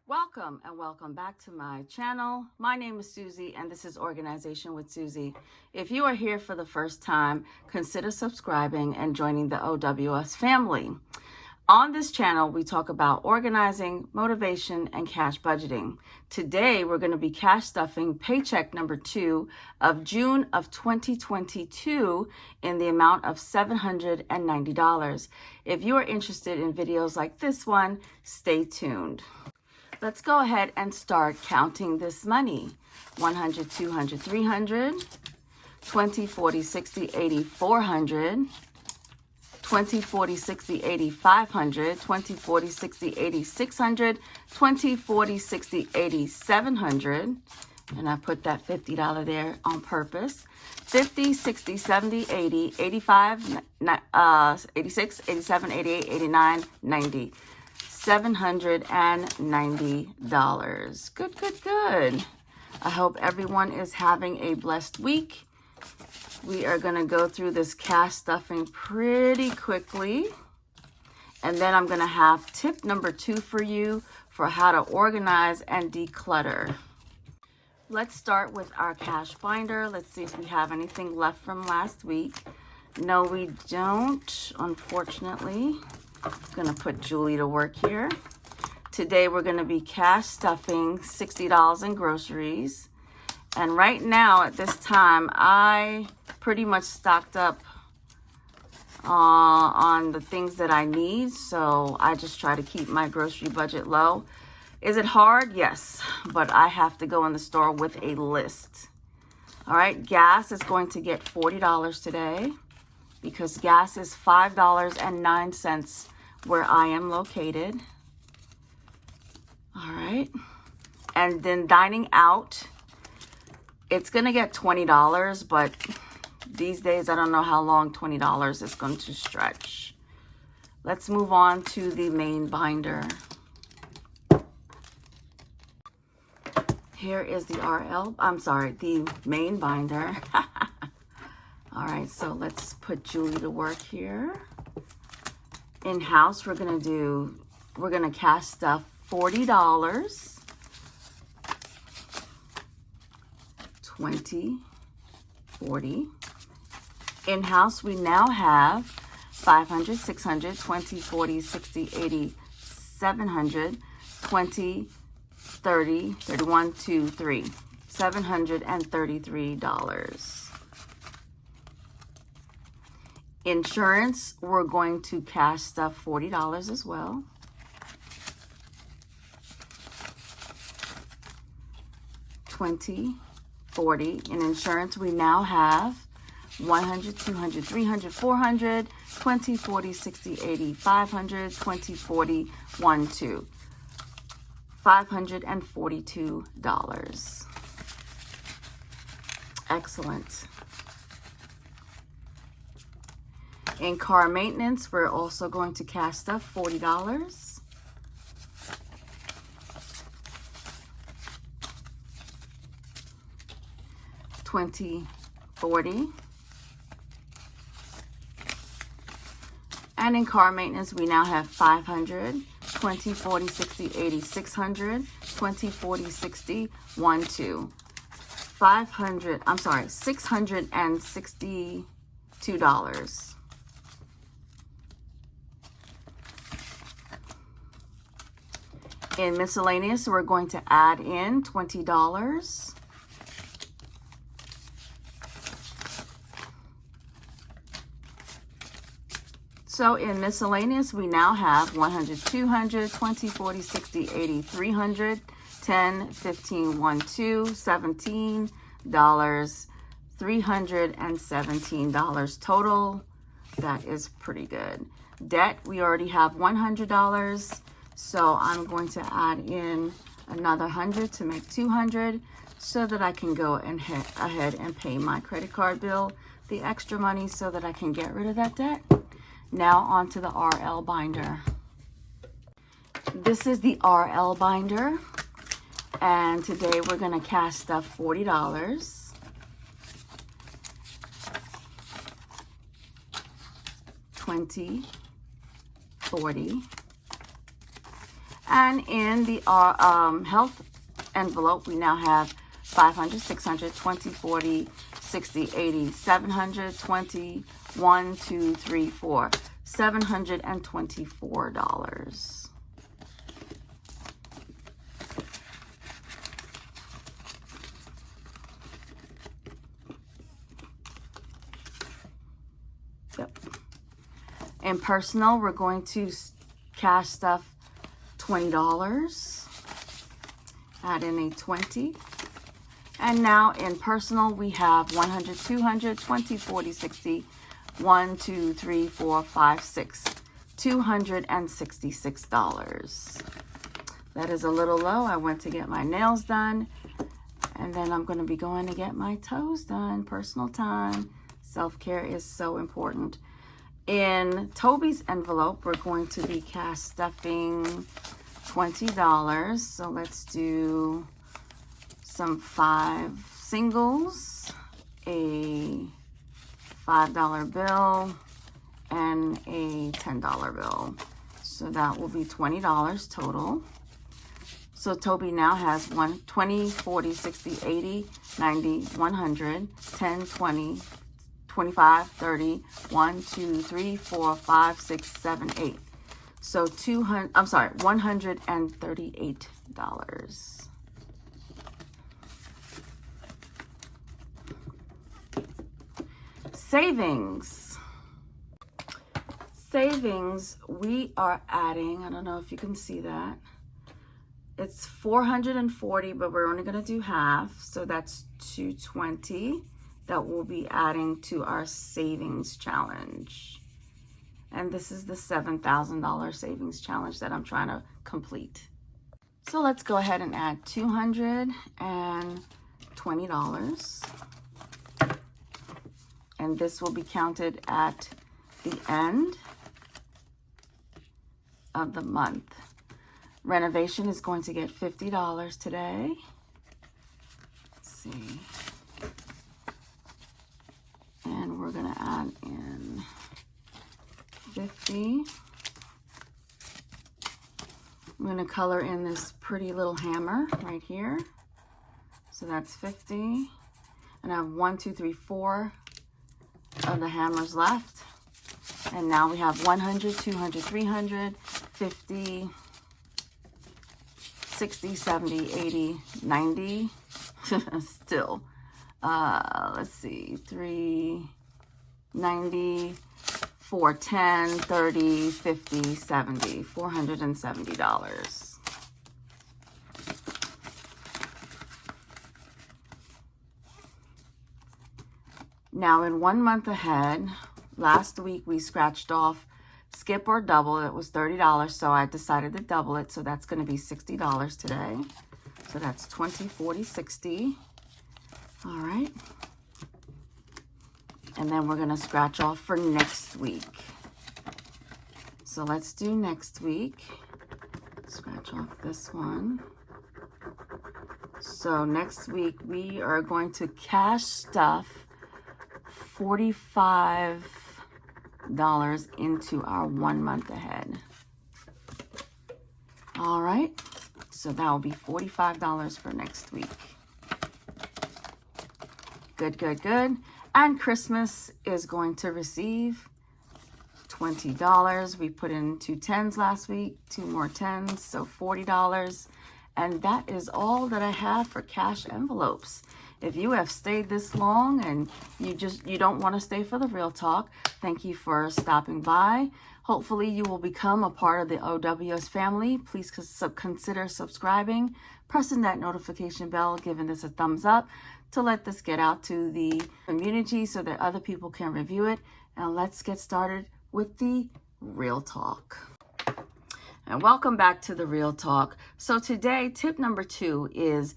Welcome and welcome back to my channel. My name is Susie and this is Organization with Susie. If you are here for the first time, consider subscribing and joining the OWS family. On this channel, we talk about organizing, motivation, and cash budgeting. Today, we're going to be cash stuffing paycheck number 2 of June of 2022 in the amount of $790. If you are interested in videos like this one, stay tuned. Let's go ahead and start counting this money. 100, 200, 300, 20, 40, 60, 80, 400, 20, 40, 60, 80, 500, 20, 40, 60, 80, 600, 20, 40, 60, 80, 700. And I put that $50 there on purpose. 50, 60, 70, 80, 85, 86, 87, 88, 89, 90. $790. Good. I hope everyone is having a blessed week. We are going to go through this cash stuffing pretty quickly. And then I'm going to have tip number 2 for you for how to organize and declutter. Let's start with our cash binder. Let's see if we have anything left from last week. No, we don't, unfortunately. I'm going to put Julie to work here. Today we're going to be cash stuffing $60 in groceries. And right now at this time, I pretty much stocked up on the things that I need. So I just try to keep my grocery budget low. Is it hard? Yes, but I have to go in the store with a list. All right, gas is going to get $40 today because gas is $5.09 where I am located. All right. And then dining out, it's going to get $20, but these days I don't know how long $20 is going to stretch. Let's move on to the main binder. Here is the the main binder. All right, so let's put Julie to work here. In-house, we're gonna cash stuff $40, 20, 40. In-house, we now have 500, 600, 20, 40, 60, 80, 700, 20, 30, 31, 2, 3, $733. Insurance, we're going to cash stuff $40 as well. $20, $40. In insurance, we now have 100, 200, 300, 400, 20, 40, 60, 80, 500, 20, 40, 1, 2. $542. Excellent. In car maintenance, we're also going to cash stuff $40. $20, $40. And in car maintenance, we now have 500, 20, 40, 60, 80, 600, 20, 40, 60, 1, 2. $662. In miscellaneous, we're going to add in $20. So in miscellaneous, we now have 100, 200, 20, 40, 60, 80, 300, 10, 15, 1, 2, $17, $317 total. That is pretty good. Debt, we already have $100. So I'm going to add in another 100 to make 200 so that I can go ahead and pay my credit card bill, the extra money so that I can get rid of that debt. Now on to the RL binder. This is the RL binder. And today we're going to cash stuff $40. 20, 40. And in the health envelope, we now have 500, 600, 20, 40, 60, 80, 700, 20, 1, 2, 3, 4, $724. Yep. In personal, we're going to cash stuff $20. Add in a 20. And now in personal, we have 100, 200, 20, 40, 60, 1, 2, 3, 4, 5, 6, $266. That is a little low. I went to get my nails done, and then I'm going to be going to get my toes done. Personal time. Self-care is so important. In Toby's envelope, we're going to be cash stuffing $20. So let's do some 5 singles, a $5 bill, and a $10 bill. So that will be $20 total. So Toby now has 20, 40, 60, 80, 90, 100, 10, 20, 25, 30, 1, 2, 3, 4, 5, 6, 7, 8. So $138. Savings, we are adding, I don't know if you can see that. It's 440, but we're only going to do half. So that's 220 that we'll be adding to our savings challenge. And this is the $7,000 savings challenge that I'm trying to complete. So let's go ahead and add $220. And this will be counted at the end of the month. Renovation is going to get $50 today. Let's see. And we're going to add in 50. I'm going to color in this pretty little hammer right here. So that's 50. And I have 1, 2, 3, 4 of the hammers left. And now we have 100, 200, 300, 50, 60, 70, 80, 90. Still. Let's see. 3, 90, 410, 30, 50, 70. $470. Now in 1 month ahead, last week we scratched off skip or double. It was $30, so I decided to double it. So that's going to be $60 today. So that's 20, 40, 60. All right. And then we're going to scratch off for next week. So let's do next week. Scratch off this one. So next week we are going to cash stuff $45 into our 1 month ahead. All right, so that will be $45 for next week. Good, good, good. And Christmas is going to receive $20. We put in 2 10s last week, 2 more 10s, so $40. And that is all that I have for cash envelopes. If you have stayed this long and you don't want to stay for the real talk, thank you for stopping by. Hopefully you will become a part of the OWS family. Please consider subscribing, pressing that notification bell, giving this a thumbs up to let this get out to the community so that other people can review it. And let's get started with the real talk. And welcome back to the real talk. So today, tip number 2 is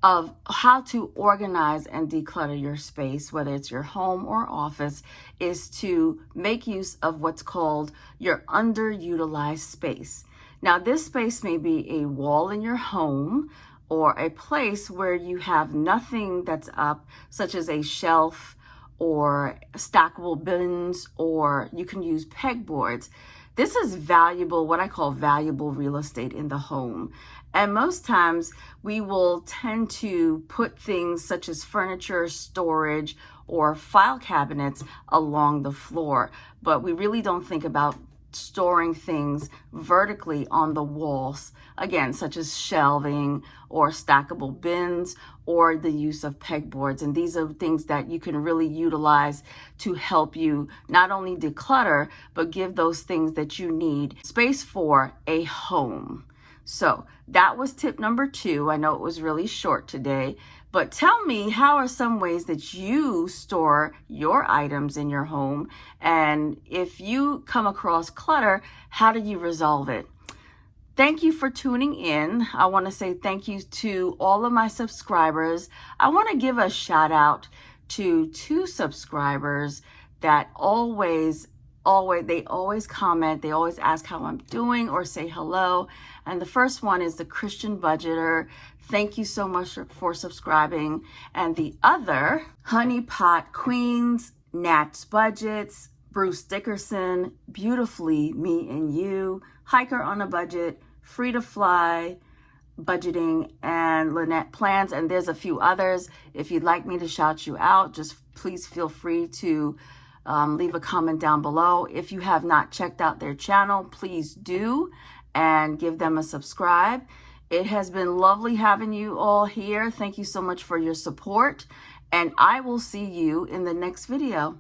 of how to organize and declutter your space, whether it's your home or office, is to make use of what's called your underutilized space. Now, this space may be a wall in your home or a place where you have nothing that's up, such as a shelf or stackable bins, or you can use pegboards. This is valuable, what I call valuable real estate in the home. And most times we will tend to put things such as furniture, storage, or file cabinets along the floor, but we really don't think about storing things vertically on the walls, again, such as shelving or stackable bins or the use of pegboards. And these are things that you can really utilize to help you not only declutter, but give those things that you need space for a home. So that was tip number 2. I know it was really short today, but tell me, how are some ways that you store your items in your home? And if you come across clutter, how do you resolve it? Thank you for tuning in. I want to say thank you to all of my subscribers. I want to give a shout out to 2 subscribers that always comment, they always ask how I'm doing or say hello. And the first one is the Christian Budgeter. Thank you so much for subscribing. And the other, Honey Pot Queens, Nat's Budgets, Bruce Dickerson, Beautifully Me and You, Hiker on a Budget, Free to Fly, Budgeting, and Lynette Plans. And there's a few others. If you'd like me to shout you out, just please feel free to leave a comment down below. If you have not checked out their channel, please do and give them a subscribe. It has been lovely having you all here. Thank you so much for your support, and I will see you in the next video.